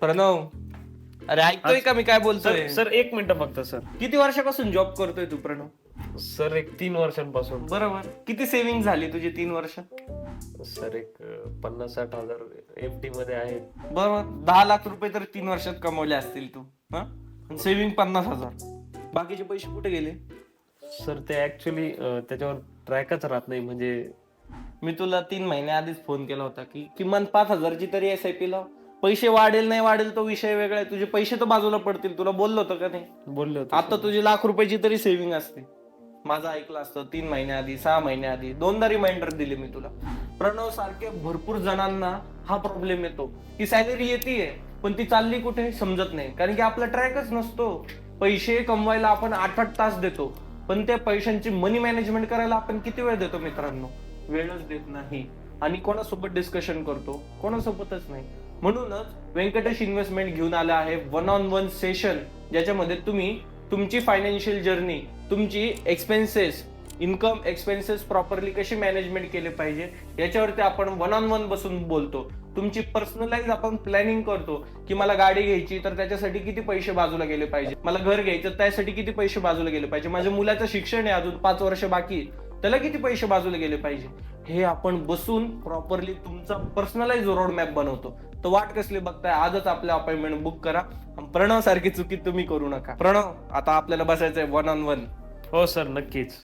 प्रणव, अरे ऐकतोय का मी काय बोलतोय? सर 1 मिनिट फक्त सर. किती वर्षापासून जॉब करतोय तू प्रणव? सर 3 वर्षांपासून. बरोबर. किती सेव्हिंग झाली तुझी 3 वर्ष? सर 50-60 हजार FD मध्ये आहेत. बरोबर. 10 लाख रुपये तर 3 वर्षात कमवले असतील तू. सेव्हिंग 50,000. बाकीचे पैसे कुठे गेले? सर ते ऍक्च्युली त्याच्यावर ट्रॅकच राहत नाही. म्हणजे मी तुला 3 महिने आधीच फोन केला होता की किमान 5,000ची तरी SIP लाव. पैसे वाढेल नाही वाढेल तो विषय वेगळा आहे. तुझे पैसे तर बाजूला पडतील. तुला बोललो होतं का नाही? बोलले होते. आता तुझी लाख रुपयाची तरी सेव्हिंग असते. माझं ऐकलं असतं 3 महिन्याआधी, 6 महिन्याआधी 2दा रिमाइंडर दिले मी तुला. प्रणव सारखे भरपूर जणांना हा प्रॉब्लेम येतो की सॅलरी येते पण ती चालली कुठे समजत नाही. कारण की आपला ट्रॅकच नसतो. पैसे कमवायला आपण 8-8 तास देतो, पण त्या पैशांची मनी मॅनेजमेंट करायला आपण किती वेळ देतो मित्रांनो? वेळच देत नाही. आणि कोणासोबत डिस्कशन करतो? कोणासोबतच नाही. म्हणूनच व्यंकटेश इन्व्हेस्टमेंट घेऊन आला आहे 1-on-1 सेशन, ज्याच्यामध्ये तुम्ही तुमची फायनान्शियल जर्नी, तुमची एक्सपेन्सेस, इन्कम एक्सपेन्सेस प्रॉपरली कशी मॅनेजमेंट केले पाहिजे याच्यावरती आपण 1-on-1 बसून बोलतो. तुमची पर्सनलाइज आपण प्लॅनिंग करतो की मला गाडी घ्यायची तर त्याच्यासाठी किती पैसे बाजूला गेले पाहिजे, मला घर घ्यायचं त्यासाठी किती पैसे बाजूला गेले पाहिजे, माझ्या मुलाचं शिक्षण आहे अजून 5 वर्ष बाकी, त्याला किती पैसे बाजूला गेले पाहिजे, हे आपण बसून प्रॉपरली तुमचा पर्सनलाइज रोड मॅप बनवतो. तर वाट कसली बघताय? आजच आपल्या अपॉइंटमेंट बुक करा. प्रणव सारखी चुकी तुम्ही करू नका. प्रणव, आता आपल्याला बसायचंय 1-on-1. हो सर, नक्कीच.